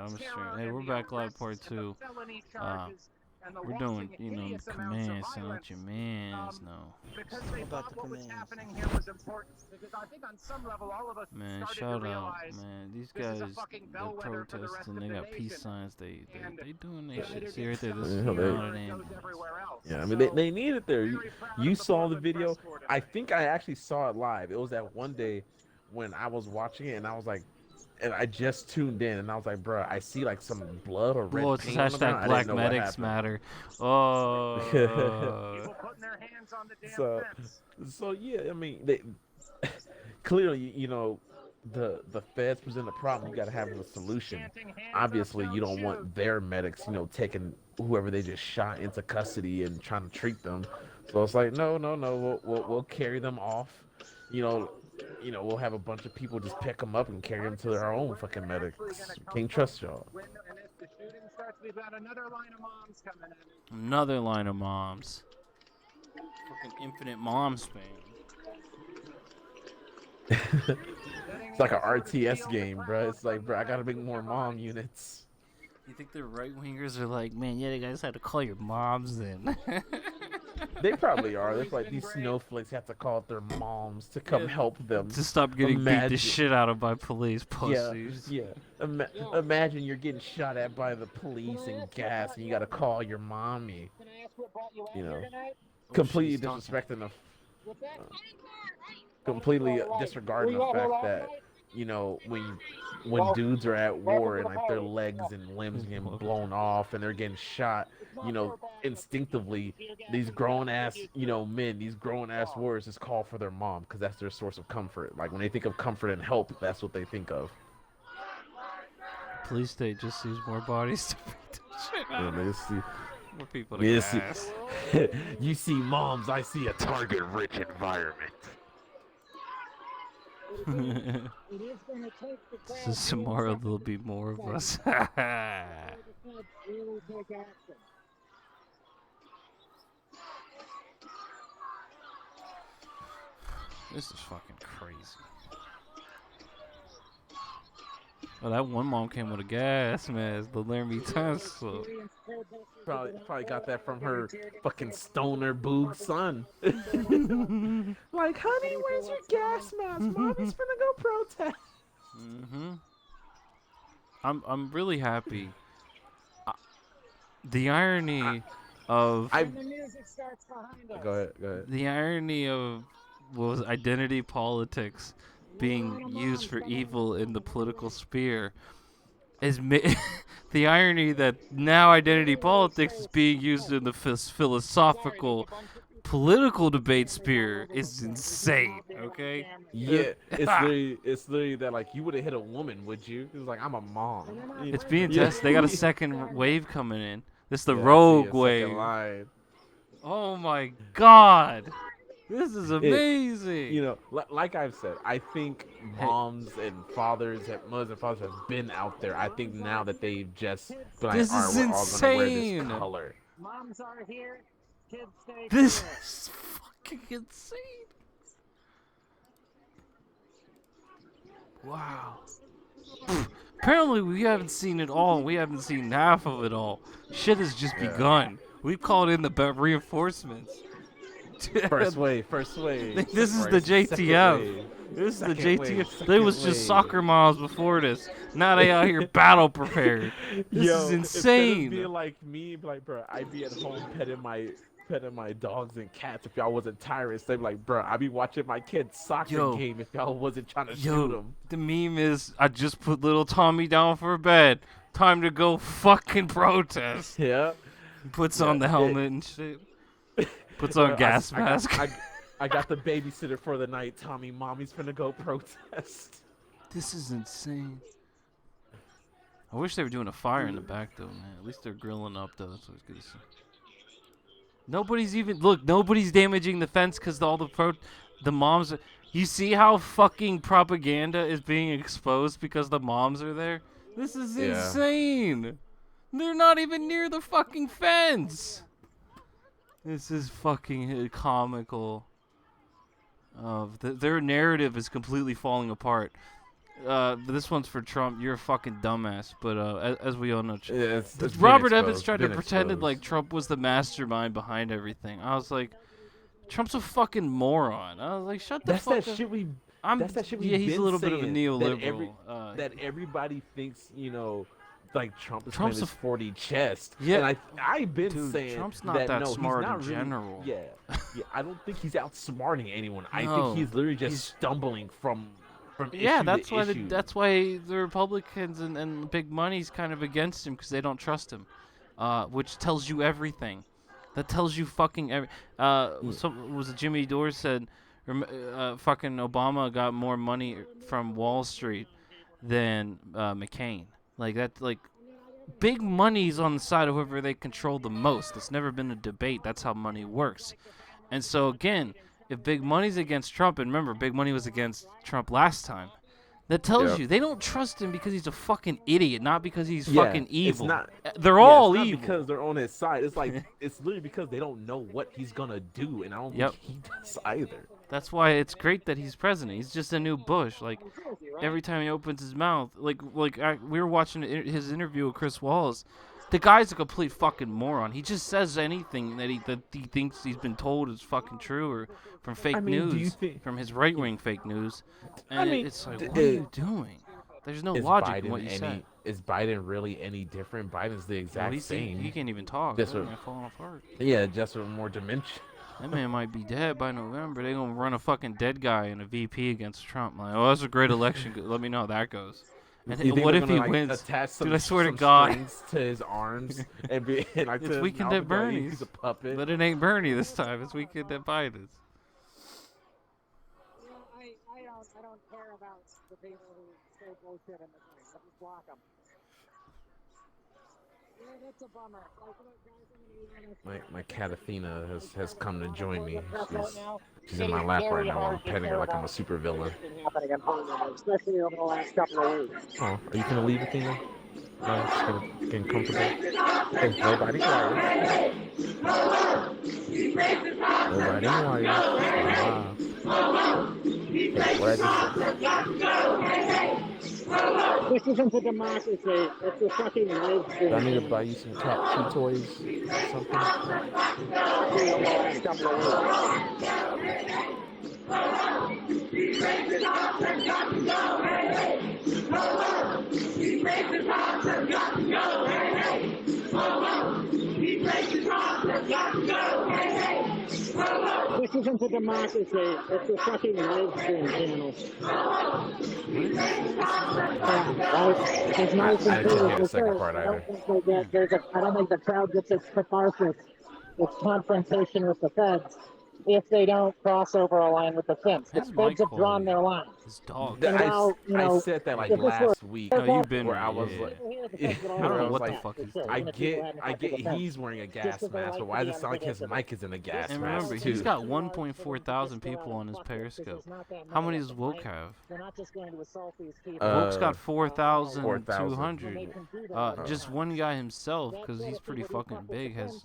I'm sure. Hey, we're back live part two. Uh, we're doing, commands. Sound out your mans. No. Because So, they About thought the what was commands. happening here was important. Because I think on some level, all of us man, started to shout out, realize man. These this is a guys, fucking they're bellwether for the rest protesting. of They the got peace nation. signs. They And doing their it shit. See right gets there. so This much is Yeah, not bigger an when it goes ambulance. everywhere else. yeah. I mean, they need it there. Very proud You of the saw the Portland video. press corps I tonight. think I actually saw it live. It was that one day when I was watching it, and I was like, and I just tuned in, and I was like, bro, I see like some blood or red Well, it's paint on the ground. hashtag I Black didn't know what Medics happened. Matter. Oh. People putting their hands on the damn So, fence. so yeah. I mean, they clearly, the feds present a problem. You got to have a solution. Chanting, "Hands up, Obviously, you don't shoot." want their medics, taking whoever they just shot into custody and trying to treat them. So it's like, no, no, no, we'll carry them off. We'll have a bunch of people just pick them up and carry them to their own fucking medics. Can't trust y'all. And if the shooting starts, we've got another line of moms coming in. Another line of moms. Fucking infinite mom spam. It's like an RTS game, bro. It's like, bro, I gotta make more mom units. You think the right wingers are like, man, yeah, you guys had to call your moms in. They probably are. They're like these snowflakes have to call out their moms to come Yeah, help them. to stop getting beat Imagine- the shit out of by police Yeah, pussies. yeah. Imagine you're getting shot at by the police and gas, and you gotta call your mommy. Can I ask what brought you out You know, here tonight? completely she's talking. disrespecting the, What's that? completely disregarding the fact that when dudes are at war and like their legs and limbs are getting blown off and they're getting shot, instinctively these grown ass men, these grown ass warriors just call for their mom because that's their source of comfort. Like when they think of comfort and help, that's what they think of. Police state just sees more bodies to beat the shit out And of. they see, More people to we gas. you see moms, I see a target-rich environment. So tomorrow there'll be more of us. This is fucking crazy. Oh, that one mom came with a gas mask, the Laramie Tunsil. Probably got that from her fucking stoner boob son. Like, honey, where's your gas mask? Mommy's finna go protest. I'm really happy. The irony of Go ahead. the irony of what was identity politics being used for evil in the political sphere is the irony that now identity politics is being used in the philosophical political debate sphere is insane. Okay. Yeah, it's literally that, like, you would have hit a woman, would you? It was like, I'm a mom. It's being Yeah. tested. They got a second wave coming in. This is the Yeah, I see rogue a second wave. line. Oh my god. This is amazing. Like I've said, I think moms and fathers, mothers and fathers have been out there. I think now that they've just been like, This all right, is we're all gonna wear insane. this color. Moms are here. Kids stay This here. is fucking insane. Wow. Apparently we haven't seen it all. We haven't seen half of it all. Shit has just Yeah. begun. We've called in the reinforcements. First wave. This is the JTF. This is the JTF. There was just soccer moms before this. Now they out here battle prepared. This is insane. Instead of being like me, like, bro, I'd be at home petting my dogs and cats if y'all wasn't tyrants. They'd be like, bro, I'd be watching my kid's soccer game if y'all wasn't trying to shoot them. The meme is, I just put little Tommy down for bed. Time to go fucking protest. Yeah. Puts on the helmet and shit. Puts on gas mask. I got the babysitter for the night, Tommy. Mommy's finna go protest. This is insane. I wish they were doing a fire in the back though, man. At least they're grilling up though. That's what's good to see. Nobody's damaging the fence because all the moms. You see how fucking propaganda is being exposed because the moms are there? This is insane. They're not even near the fucking fence. This is fucking comical. Their narrative is completely falling apart. this one's for Trump. You're a fucking dumbass. But as we all know, It's been Robert Evans exposed, tried to been pretend exposed. like Trump was the mastermind behind everything. I was like, Trump's a fucking moron. I was like, shut the That's fuck that up. shit we. I'm, That's that shit we've yeah, he's a been little bit of a saying, neoliberal. That everybody thinks, you know, like Trump is Trump's playing a his 40 chess. Yeah. And I've been Dude, saying Trump's not that no, smart he's not in really, general. Yeah, I don't think he's outsmarting anyone. I No, think he's literally just he's- stumbling from Yeah, issue that's to why issue. that's why the Republicans and big money's kind of against him because they don't trust him, which tells you everything. That tells you fucking every. Was it Jimmy Dore said, fucking Obama got more money from Wall Street than McCain. Like that, like big money's on the side of whoever they control the most. It's never been a debate. That's how money works. And so again, if big money's against Trump, and remember, big money was against Trump last time. That tells Yep. you they don't trust him because he's a fucking idiot, not because he's Yeah, fucking it's evil. not- They're Yeah, all it's not evil. because they're on his side. It's like it's literally because they don't know what he's gonna do, and I don't Yep. think he does either. That's why it's great that he's president. He's just a new Bush. Like every time he opens his mouth, we were watching his interview with Chris Wallace. The guy's a complete fucking moron. He just says anything that he thinks he's been told is fucking true or from fake I mean, do you news, think- from his right wing fake news. And I mean, it's like, d- what are you doing? There's no logic in what you said. Is Biden really any different? Biden's the Well, exact same. he can't even talk. That's That what- man falling apart. Yeah, just with more dementia. That man might be dead by November. They gonna run a fucking dead guy in a VP against Trump. Like, oh, that's a great election. Let me know how that goes. And You think what they're if he gonna, like, wins? Attach some, Dude, I swear to some God. strings to his arms and be and like It's to his Weekend mouth at and be like, Bernie's. He's a puppet. But it ain't Bernie this time. It's Weekend at Biden's. I don't care about the people who say bullshit in the thing. I just block them. Yeah, it's a bummer. Like, look, guys, I'm gonna be honest. My cat Athena has come to join me. Right now, She's in my lap right now. I'm petting her like I'm a super villain. been happening in Portland, especially over the last couple of weeks. Oh, are you gonna leave, Athena? No, just getting comfortable. Hey, nobody wires. Nobody wires. What I This isn't a democracy. It's a fucking live stream. do I need to buy you some cat chew toys or something? Over the last couple of weeks. This isn't a democracy. It's a fucking live stream channel. It's nice I and didn't cool. hear the second part I either. don't think I don't think the crowd gets its catharsis, its confrontation with the feds, if they don't cross over a line with the fence. The His feds mic have drawn quality. their line. His dog. And I, now, you know, I said that like if this were- last week. No, you've been where I right, was yeah, like, yeah. I I don't know what the fuck he's doing. I get, he's wearing a gas Just as I mask, like but why to does be it sound like his unpredictable. mic is in a gas And mask remember, too? he's got 1.4 thousand people on his Periscope. How many does Woke have? They're not just going to assault these people. Woke's got 4,000. 4,200. Just one guy himself, because he's pretty fucking big, has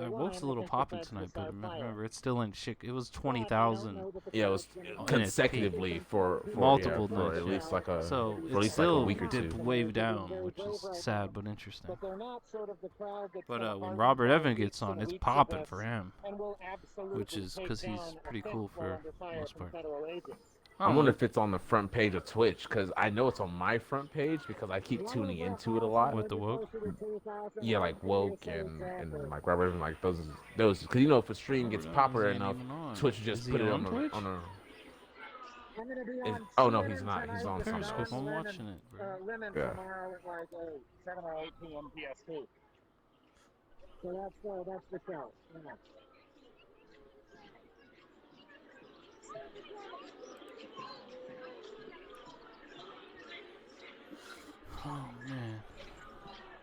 Woke's a little popping tonight, but remember, it's still in shit. It was 20,000. Yeah, it was consecutively for Multiple for nights, at yeah. least like a So for at it least like a still week or dipped two. wave down, which is sad but interesting. But they're not sort of the crowd that's But gonna when argue Robert Evan politics gets on, for it's weeks popping of for this, him, and will absolutely which is take because he's down a pretty fence cool while for under fire most from part. federal agents. I wonder if it's on the front page of Twitch because I know it's on my front page because I keep tuning into it a lot. With the Woke? Yeah, like Woke and like Robert Evan, like those because you know if a stream gets popular He ain't enough, even on. Twitch Is just he put it on on Twitch? a on a. I'm gonna be Is- on oh, no, CNN he's not. He's tonight on with something Periscope, else. I'm Lemon, watching it, bro. Lemon Yeah. tomorrow at like 7 or 8 p.m. PST. So that's the show. Yeah. Oh man.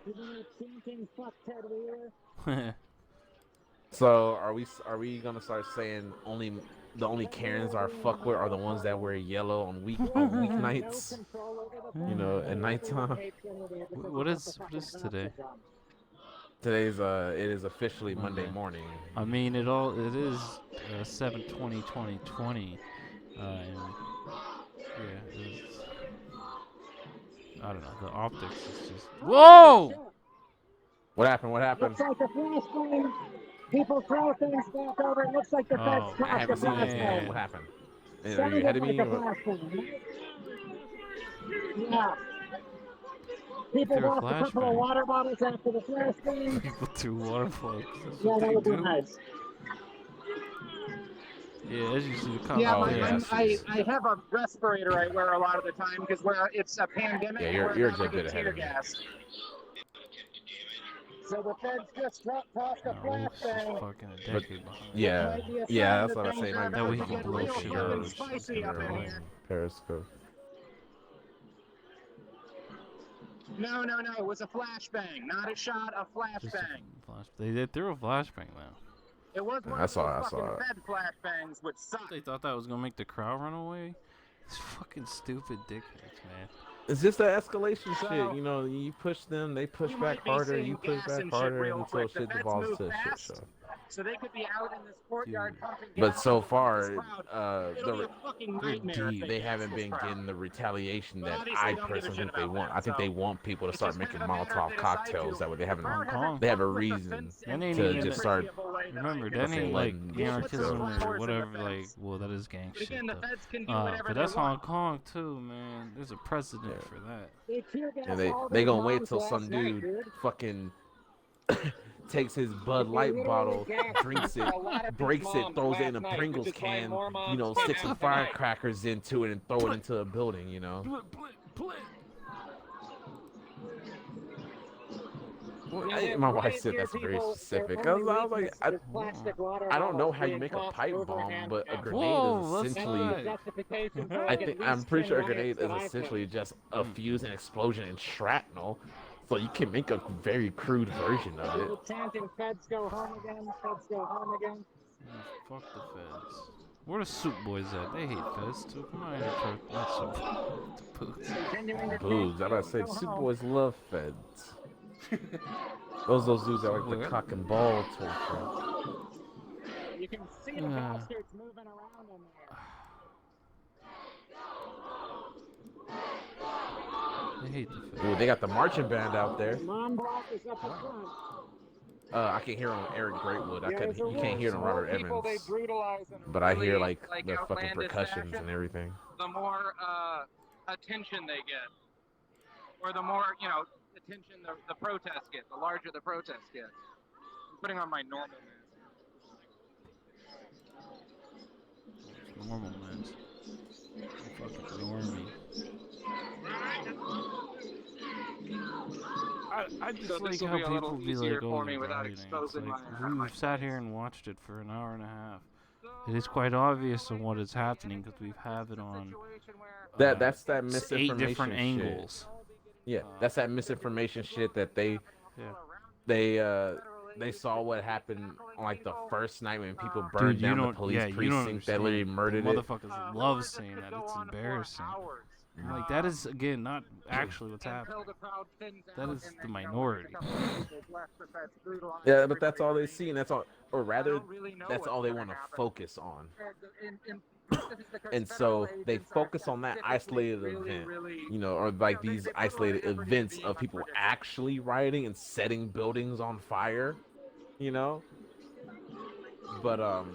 You gonna thinking fuck Ted Wheeler? So are we gonna start saying the only Karens are fuck with are the ones that wear yellow on weeknights? You know, at nighttime. What is today? Today's it is officially Monday morning. I mean, it is 7/20/2020, and yeah, I don't know. The optics is just. Whoa! What happened? What happened? Looks like the flashbang. People throw things back over. It looks like the feds Oh, I crashed the haven't seen this yet. man. What flashbang. happened? Are you Sounded ahead of like me? a Or... flashbang. Yeah. People Through a walked a couple of flashbang. water bottles after the flashbang. People threw water plugs. That's Yeah, what that they would be do. nice. Yeah, as you see, the cops Yeah, Oh, there. yeah, I have a respirator I wear a lot of the time because where it's a pandemic, Yeah, we're you're a about to good bit get ahead tear of me. gassed. So the feds just tossed a No, Wolf's just flashbang. fucking a But decade behind. yeah, Might be a yeah, sign that's that what I things say. are Might That about way to he can get blow real shit fucking up. spicy up in Right. here. Periscope. No, it was a flashbang, not a shot, a Just a flashbang. flash. They threw a flashbang though. It was one I of saw those it, I saw fucking it. fed flashbangs, which suck. They thought that was gonna make the crowd run away. These fucking stupid dickheads, man. It's just that escalation So, shit. You know, you push them, they push you back might be harder, seeing you push gas back and shit harder real until quick. The shit feds devolves move to a shit fast, show. so they could be out in this courtyard Dude. pumping But gas so over far, this crowd. It'll be a fucking they're nightmare if deep. they gas haven't this been crowd. getting the retaliation But that obviously I don't give a personally shit think they about want. that, I think so they want people to it's start just making kind of a matter Molotov if they decide cocktails. to. That way they The crowd have hasn't a fucked with the reason fence That in ain't to even. just start appreciable way that I Remember, can that see. ain't like letting We'll put some anarchism or flowers in the whatever. Like, fence. well, that is gang But shit again, the though. feds can do whatever But they that's Hong want. Kong too, man. There's a precedent Yeah. for that. They tear gassed and all they those gonna wait moms till last some night, dude fucking takes his Bud They Light literally bottle, gassed drinks it, a lot of these breaks it, moms throws it in last a night, Pringles which is why can, more you moms know, came stick some out tonight. firecrackers into it and throw it into a building, you know. Well, my wife said that's very specific. I was like, I don't know how you make a pipe bomb, but a grenade Whoa, is that's essentially. not- I'm pretty sure a grenade is essentially just a fuse and explosion and shrapnel. So you can make a very crude version of it. Chanting, feds go home again, feds go home again. Fuck the feds. Where the soup boys at? They hate feds too. Come on here, not soup. The boots. Continuing to Boobs. I about to say, go Super home. Boys love feds. Those dudes that like the What? cock and ball torture. You can see the bastards moving around in there. They hate the feds. Ooh, they got the marching band out there. Mom block is up at front. I can hear on Eric Greatwood. You can't hear it on Robert People they Evans. brutalize in a But I hear really, like the fucking outlandish percussions fashion, and everything. the more attention they get, or the more attention the protests get, the larger the protests get. I'm putting on my normal mask. Normal man. Fucking normie. I just So like this'll how be a little people be easier like, for oh, me they're without rioting. It's exposing like, my we've sat here and watched it for an hour and a half. It is quite obvious on what is happening because we have it on That's that 8 misinformation different shit. angles. Yeah, that's that misinformation shit that they saw what happened on like the first night when people burned Dude, you down the don't, police yeah, you don't precinct that literally understand. murdered The it. motherfuckers love saying that. It's embarrassing. Like, that is, again, not actually what's happening. That is the minority. Yeah, but that's all they see, and that's all, or rather, that's all they want to focus on. And so they focus on that isolated event, you know, or like these isolated events of people actually rioting and setting buildings on fire, you know. But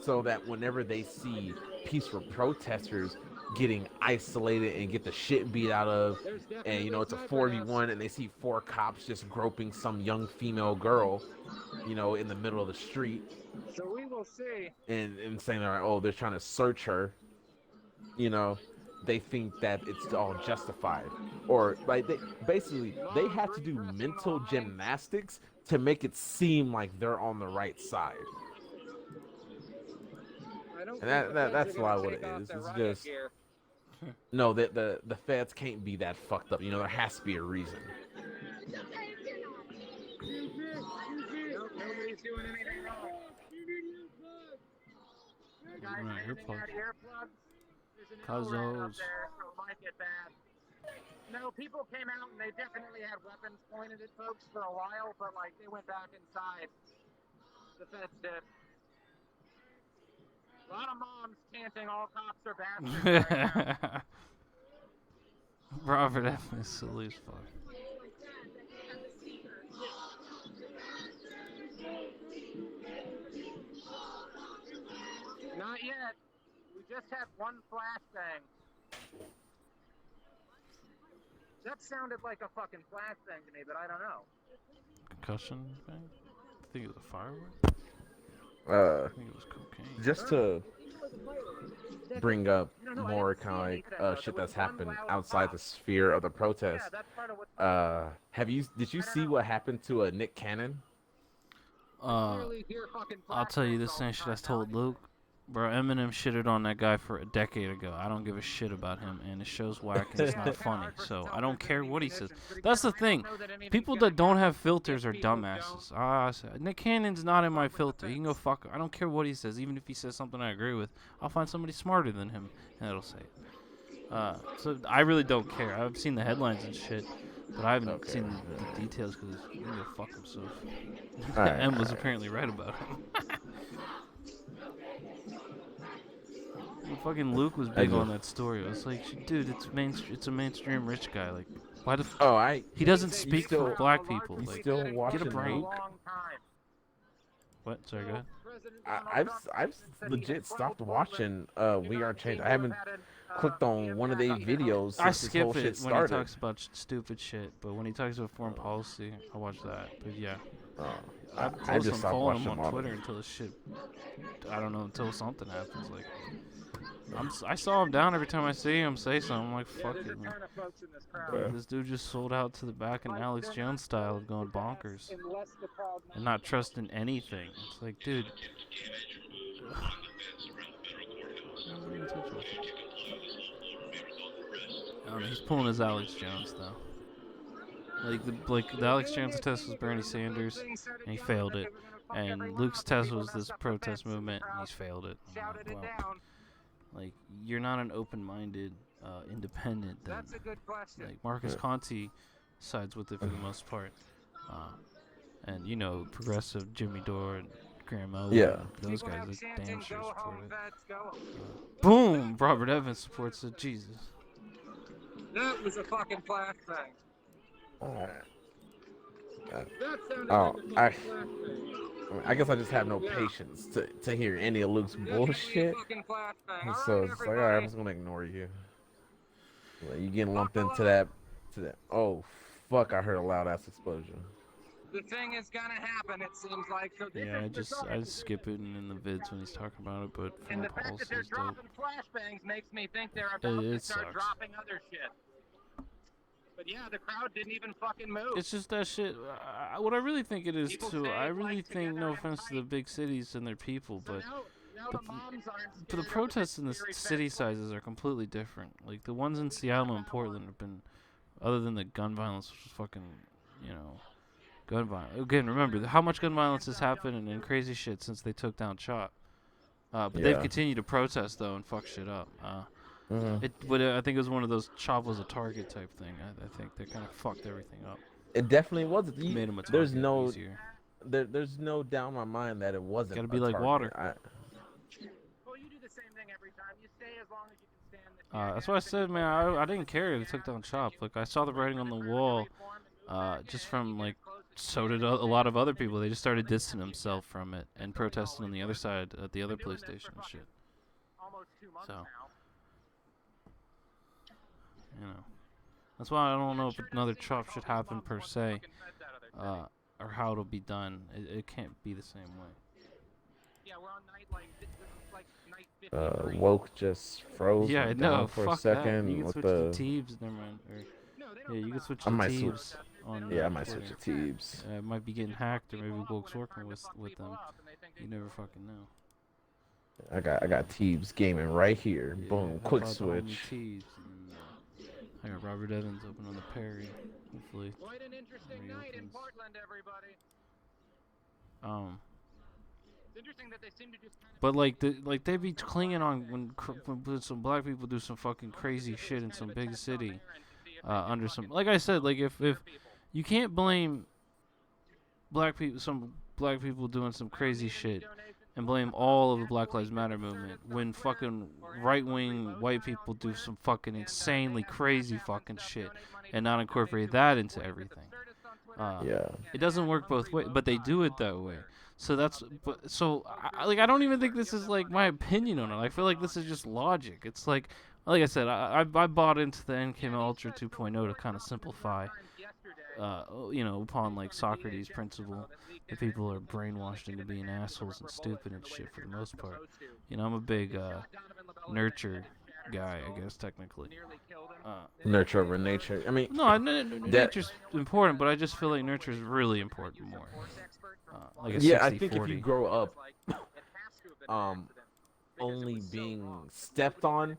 so that whenever they see peaceful protesters getting isolated and get the shit beat out of, and you know it's a 4v1 and they see 4 cops just groping some young female girl, you know, in the middle of the street, So we will see. and saying, oh, they're trying to search her, you know, they think that it's all justified, or like they have to do mental gymnastics to make it seem like they're on the right side. And that's a lot of what it is. It's just no, the feds can't be that fucked up. You know, there has to be a reason. Nobody's doing anything wrong. Right, earplugs. There's an infrared up Cuzos. there, so it might get bad. No, people came out and they definitely had weapons pointed at folks for a while, but like they went back inside. The feds did. A lot of moms chanting all cops are bastards right now. Robert Evans is silly as fuck. Not yet. We just had one flashbang. That sounded like a fucking flashbang to me, but I don't know. Concussion thing? I think it was a firework. I think it was cocaine. Just to bring up more kind of like shit that's happened outside the sphere of the protest. Did you see what happened to Nick Cannon? I'll tell you the same shit I told Luke. Bro, Eminem shitted on that guy for a decade ago. I don't give a shit about him, and his show's whack and it's not funny. So I don't care what he says. That's the thing. People that don't have filters are dumbasses. Nick Cannon's not in my filter. He can go fuck. I don't care what he says. Even if he says something I agree with, I'll find somebody smarter than him, and it'll say it. So I really don't care. I've seen the headlines and shit, but I haven't seen the details because he can go fuck himself. Em was apparently right about him. Fucking Luke was big on that story. I was like, dude, it's a mainstream rich guy. Like, why the he doesn't speak for black people. Like, get a brain. What? Sorry, go ahead. I've legit stopped watching We Are Change. I haven't clicked on one of their videos since I this whole skip shit it when started. he talks about stupid shit, but when he talks about foreign policy, I watch that. But yeah, I just stopped following watching him on Twitter until this shit. I don't know, until something happens. Like, I saw him down every time I see him say something. I'm like, fuck it, man. This dude just sold out to the back in Alex Jones style of going bonkers and not trusting anything. It's like, dude. I don't know, he's pulling his Alex Jones though. Like the Alex Jones test was Bernie Sanders, and he failed it. And Luke's test was this protest movement, and he's failed it. Like, wow. Like, you're not an open-minded, independent then. That's a good question. Like, Marcus Conte sides with it for the most part. And, you know, progressive Jimmy Dore and Graham Elwood, those guys are damn sure support it. Boom! Robert Evans supports it. Jesus. That was a fucking flashbang. I guess I just have no patience to hear any of Luke's bullshit. So it's like, alright, I'm just gonna ignore you. Like, you getting lumped into that. Oh, fuck! I heard a loud ass explosion. The thing is gonna happen. It seems like. So this Yeah, is I just skip it in the vids when he's talking about it. But and the foreign fact that policy they're is dope. dropping flashbangs makes me think they're about to start sucks. dropping other shit. But yeah, the crowd didn't even fucking move. It's just that shit. What I really think it is People too. say I it really like think, together no and offense to the fight. big cities and their people, So but now the moms aren't the scared protests of in the scary city fence. sizes are completely different. Like the ones in Seattle and Portland have been, other than the gun violence, which is fucking, you know, gun violence. Again, remember how much gun violence has happened and crazy shit since they took down CHOP. But they've continued to protest though and fuck shit up. But I think it was one of those CHOP was a target type thing. I think they kind of fucked everything up. It definitely was. Made them a There's target easier. there's no doubt in my mind that it wasn't. Gotta be a like target. water. Well, you do the same thing every time. You stay as long as you can stand the That's what I said, man. I didn't care. They took down CHOP. Like I saw the writing on the wall, just from like. So did a lot of other people. They just started distancing themselves from it and protesting on the other side at the other police station and shit. Almost 2 months So, now. you know, that's why I don't know if another CHOP should happen per se, or how it'll be done. It can't be the same way. Yeah, we're on night like night 53. Woke just froze. Yeah, I went know. down for a Fuck second that. You can with switch the. to Teebs. Never mind. Yeah, you can switch to I might Teebs. On Yeah, I might switch Twitter. to Teebs. It might be getting hacked, or maybe Woke's working with them. You never fucking know. I got Teebs gaming right here. Yeah, Boom, how quick about the homie switch. Teebs? And, I got Robert Evans open on the Perry. Hopefully. Quite an interesting night in reopens. Portland, everybody. It's interesting that they seem to just kind of. But like they be clinging on when some black people do some fucking crazy shit in some big city, under some, like I said, like if you can't blame some black people doing some crazy shit and blame all of the Black Lives Matter movement when fucking right-wing white people do some fucking insanely crazy fucking shit and not incorporate that into everything. Yeah. It doesn't work both ways, but they do it that way. So that's I don't even think this is like my opinion on it. I feel like this is just logic. It's like I said, I bought into the NKM Ultra 2.0 to kind of simplify, upon like Socrates' principle that people are brainwashed into being assholes and stupid and shit for the most part. I'm a big nurture guy, I guess technically. Nurture over nature. I mean, No, nature's important, but I just feel like nurture is really important more. Like a 60, I think 40. if you grow up only being stepped on,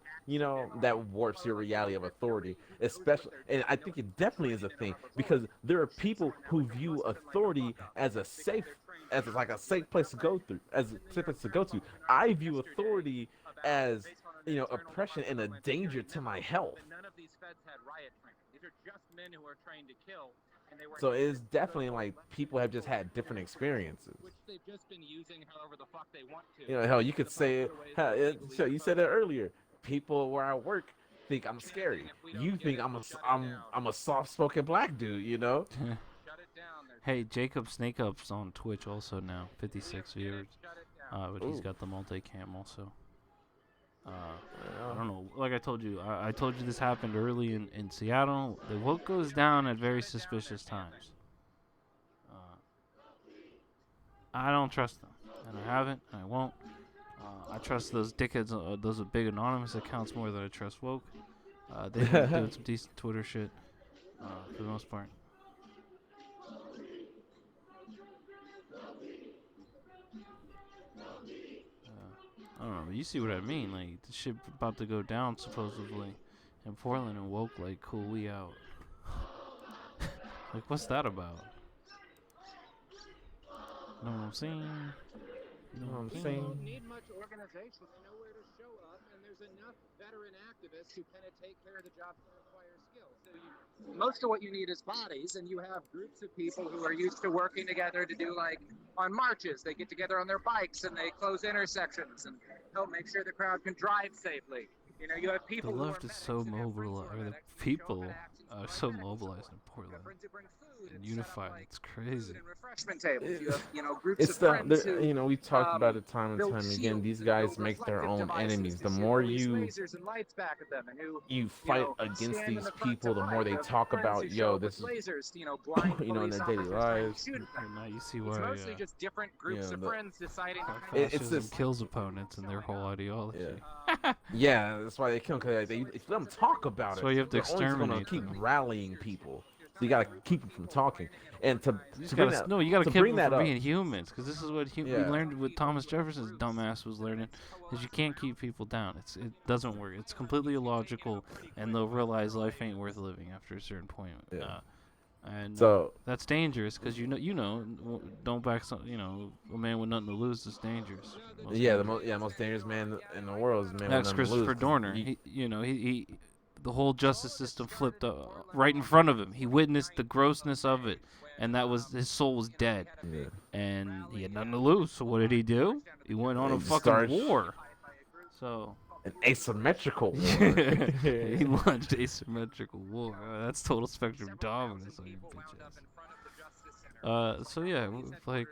that warps your reality of authority. Especially, and I think it definitely is a thing because there are people who view authority as a safe place to go through, as a safe place to go to. I view authority as oppression and a danger to my health. None of these feds had riot training. These are just men who are trained to kill. So it's definitely like people have just had different experiences. Which they've just been using however the fuck they want to. Hell, you could say it. You said it earlier. People where I work think I'm scary. You think I'm a soft-spoken black dude, Shut it down. Hey, Jacob Snake Up's on Twitch also now, 56 viewers. But he's got the multicam also. I don't know. Like I told you, I told you this happened early in Seattle. The woke goes down at very suspicious times. I don't trust them, and I haven't, and I won't. I trust those dickheads, those big anonymous accounts more than I trust woke. They've been doing some decent Twitter shit for the most part. I don't know, but you see what I mean. Like, the shit about to go down, supposedly, in Portland, and woke, like, cool, we out. Like, what's that about? Know what I'm saying? I'm You saying? don't need much organization to know where to show up, and there's enough veteran activists who kind of take care of the jobs that require skill. So most of what you need is bodies, and you have groups of people who are used to working together to do, like, on marches. They get together on their bikes, and they close intersections and help make sure the crowd can drive safely. You have people The who are left is medics so and have mobilized, friends who or are the medics who show people up at actions are to so prevent mobilized in You have Portland friends who bring food and and set up, unified. like, It's crazy. food and refreshment tables. You have, groups It's of friends who we talked about it time and build time again. shields These and guys build make their reflective own devices enemies. to The shoot more police you lasers and lights back at them, and who fight against stand in these the front people, to the more hide. they You have talk friends about, who show up this with is, lasers to, blind in police their daily officers trying to lives. shoot at them. And now you see It's why mostly just different groups of the- friends deciding how how It's fascism this- kills opponents and their whole ideology. Yeah, that's why they kill them. Because if you let them talk about That's it, why you have to they're only gonna exterminate keep them. rallying people. So you gotta keep them from talking. And to You bring gotta, that, no, you gotta to keep bring them that from up, being humans, because this is what we Yeah. learned. What Thomas Jefferson's dumbass was learning is you can't keep people down. It doesn't work. It's completely illogical, and they'll realize life ain't worth living after a certain point. Yeah. And So that's dangerous, because don't back some. A man with nothing to lose is dangerous. Most most dangerous man in the world is the man That's with nothing to lose, Christopher 'cause Dorner. He the whole justice system flipped right in front of him. He witnessed the grossness of it, and that was his soul was dead, Yeah. and he had nothing to lose. So what did he do? He went on He a just fucking started war. So An asymmetrical war. he launched asymmetrical war. That's total spectrum dominance on your bitch ass. So yeah, like,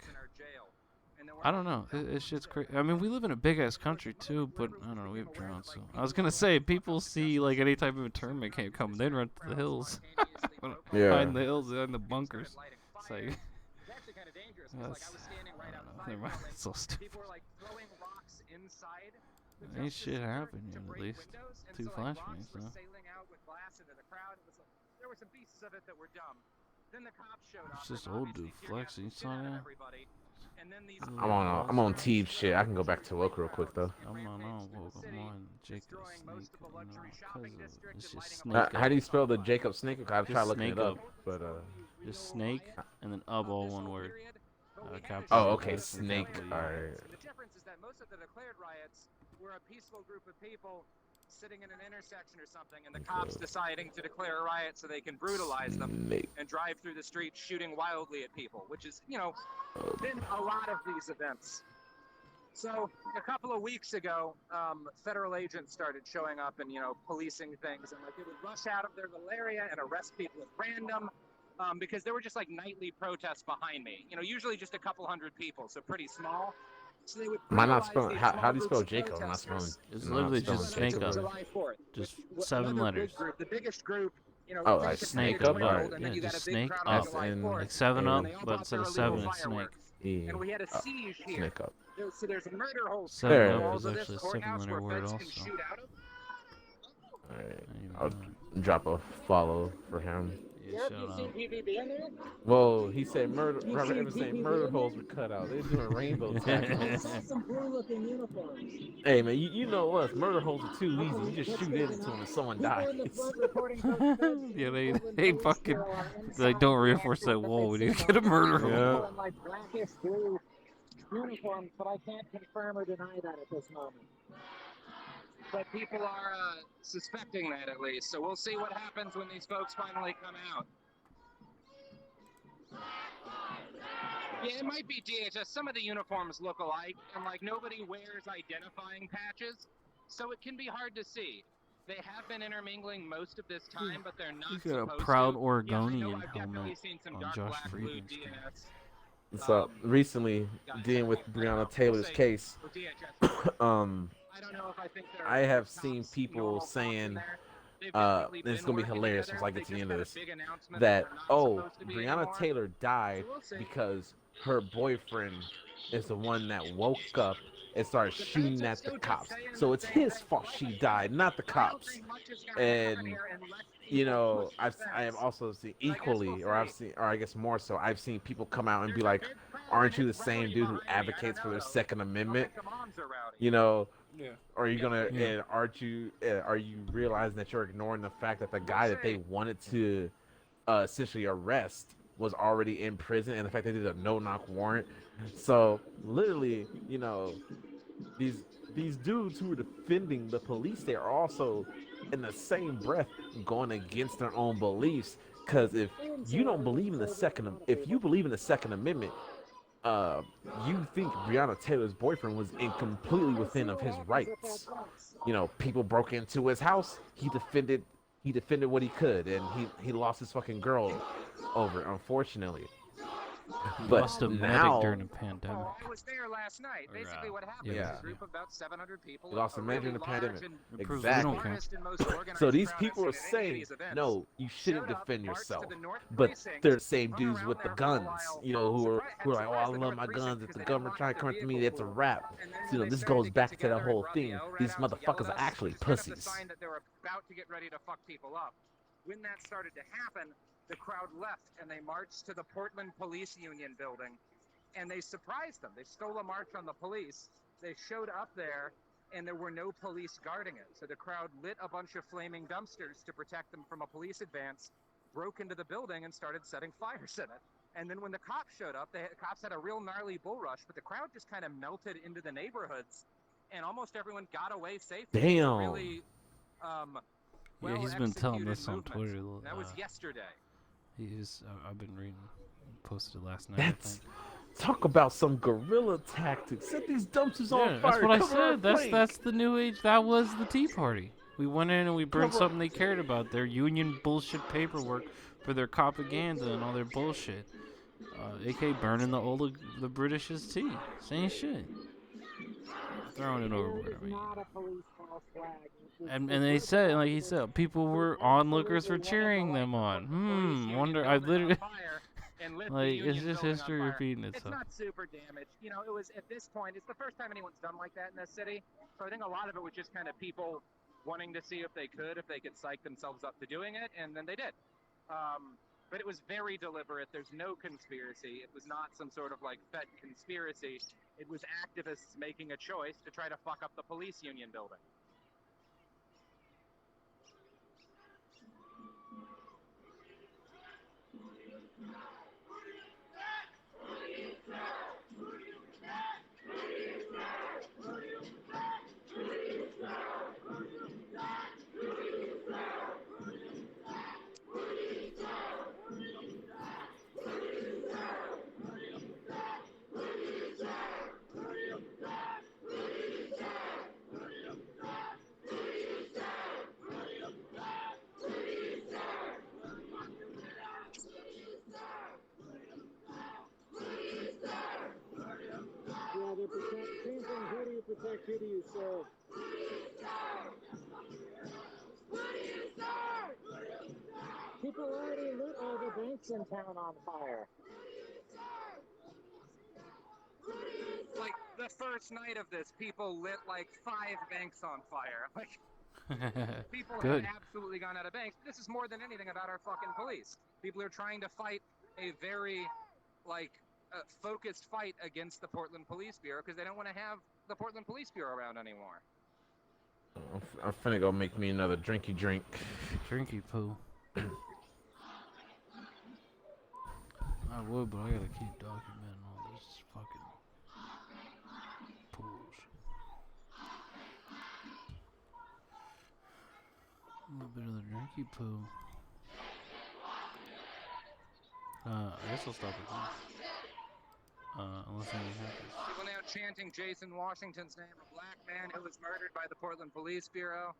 I don't know. It's shit's crazy. I mean, we live in a big ass country too, but I don't know. We have drones. So I was gonna say, people see like any type of internment camp coming, they'd run to the hills, Yeah. behind the hills, behind the bunkers. It's like, It's actually kind of dangerous because, like, I was standing right outside. never mind. while, like, It's so stupid. People were, like, throwing rocks inside. the Ain't Justice shit Center happened to yet, at break least. windows, and 2 so, like, flash rocks bangs, were though. sailing out with glass into the crowd. There were some pieces of it that were dumb. Then the cops showed up. It's just and old obviously dude tear flexing. You gassed the saw shit out of that? everybody. And then these I'm on Teeb shit. I can go back to look real quick though. I'm on Jacob Snake. It's just Snake How Up. do you spell the Jacob Snake? I've tried Just looking it Snake up, Up. but Just Snake, and then up all one word. Capital oh, letter, okay, capital Snake. E. All right. The difference is that most of the declared riots were a peaceful group of people sitting in an intersection or something, and the cops deciding to declare a riot so they can brutalize them Snake. and drive through the streets shooting wildly at people, which is, been a lot of these events. So a couple of weeks ago, federal agents started showing up and policing things, and like they would rush out of their little area and arrest people at random, because there were just like nightly protests behind me. Usually just a couple hundred people, so pretty small. So they would Am I not brutalize spelling? these How small do you groups spell of Jacob? I'm not spelling. protesters. It's I'm not literally spelling just Until snake up. July 4th. Just Another 7 big letters. group, the biggest group, Oh, they like could snake say up, dwindled, right. and then Yeah, you got a just big snake crowd up. on July 4th. Like 7 and up, they all but bought instead their of 7, illegal it's snake. fireworks. And we had a siege here. Snake up. So there's murder holes 7 There it up walls is of this actually a courthouse 7-letter where word feds can also. shoot out of. All right. I didn't I'll even know drop a follow for him. that. Yeah, Yep, shout you see out. PVB in there? Well, he said murder. Robert Evans said murder holes were cut out. They're doing rainbow I tackles. saw some blue-looking uniforms. Hey man, you know us. Murder holes are too easy. You just shoot into them and someone dies. Yeah, they fucking like don't reinforce that wall. We need to get a murder hole. Yeah. In like blackish blue uniforms, but I can't confirm or deny that at this moment. But people are suspecting that at least, so we'll see what happens when these folks finally come out. Yeah, it might be DHS. Some of the uniforms look alike, and like nobody wears identifying patches, so it can be hard to see. They have been intermingling most of this time, but they're not He's got a supposed proud to. Oregonian I've definitely helmet seen some on dark Josh black, blue Friedman's screen. DNS. So recently, dealing with Breonna Taylor's case, With DHS. I don't know if I think there are I have cops, seen people normal cops in saying, there. They've and definitely it's been gonna be working hilarious together. once I get They to the just end got of a this, big announcement that they're not oh, supposed to be Breonna anymore. Taylor died So we'll see. because her boyfriend is the one that woke up and started shooting at the cops. So it's his fault she died, not the cops. And I have also seen equally, or I guess more so, I've seen people come out and be like, "Aren't you the same dude who advocates for the Second Amendment?" Yeah. Are you gonna? Yeah. And are you realizing that you're ignoring the fact that the guy that they wanted to essentially arrest was already in prison, and the fact they did a no-knock warrant? So literally, these dudes who are defending the police, they are also in the same breath going against their own beliefs. Because if you believe in the Second Amendment, you think Breonna Taylor's boyfriend was completely within of his rights. People broke into his house. He defended what he could, and he lost his fucking girl over it, unfortunately. But Lost a medic now, during a pandemic. I was there last night. Or, Basically, what happened yeah. was a group of about 700 people. We lost a medic during the really large pandemic. and It proves we Exactly. don't care. largest and most organized So these crowd people are I've seen at any of saying, these events. no, you shouldn't Showed up, defend marched to yourself. the North But Precinct, they're the same hung dudes around with the there for a guns, while. who are Had like, surprised oh, I the love North my Precinct guns. If because the they government didn't try to lock come their after me, vehicle it's a for wrap. And then So, when they this started goes to get back to that together whole and thing. Raphael ran These out to yell motherfuckers at are us, actually which is kind of pussies. the sign that they were about to get ready to fuck people up. When that started to happen, the crowd left and they marched to the Portland Police Union building, and they surprised them. They stole a march on the police. They showed up there, and there were no police guarding it. So the crowd lit a bunch of flaming dumpsters to protect them from a police advance, broke into the building, and started setting fires in it. And then when the cops showed up, the cops had a real gnarly bull rush, but the crowd just kind of melted into the neighborhoods, and almost everyone got away safely. It was a Damn. really, Yeah, he's been telling well-executed this on movement. Twitter. That was yesterday. I've been reading. Posted last night. That's talk about some guerrilla tactics. Set these dumpsters on fire. That's what I cover our said. That's flank. the new age. That was the Tea Party. We went in and we burned Cover- something they cared about. Their union bullshit paperwork for their propaganda and all their bullshit. AK burning the British's tea. Same shit. Throwing it overboard. I mean. And they said, like he said, people were onlookers for cheering them on. Wonder. I literally. Like, it's just history repeating It's itself. not super damaged. It was at this point, it's the first time anyone's done like that in this city. So I think a lot of it was just kind of people wanting to see if they could psych themselves up to doing it, and then they did. But it was very deliberate. There's no conspiracy. It was not some sort of like Fed conspiracy. It was activists making a choice to try to fuck up the police union building. protect who do you serve? People already lit all the banks in town on fire. Like the first night of this, people lit like 5 banks on fire. Like people Good. have absolutely gone out of banks. This is more than anything about our fucking police. People are trying to fight a very focused fight against the Portland Police Bureau because they don't want to have the Portland Police Bureau around anymore. I'm finna go make me another drinky drink. Drinky poo. I would, but I gotta keep documenting all this fucking pools. A little bit of the drinky poo. I guess I'll stop it there. Unless anything happens. People now chanting Jason Washington's name, a black man who was murdered by the Portland Police Bureau.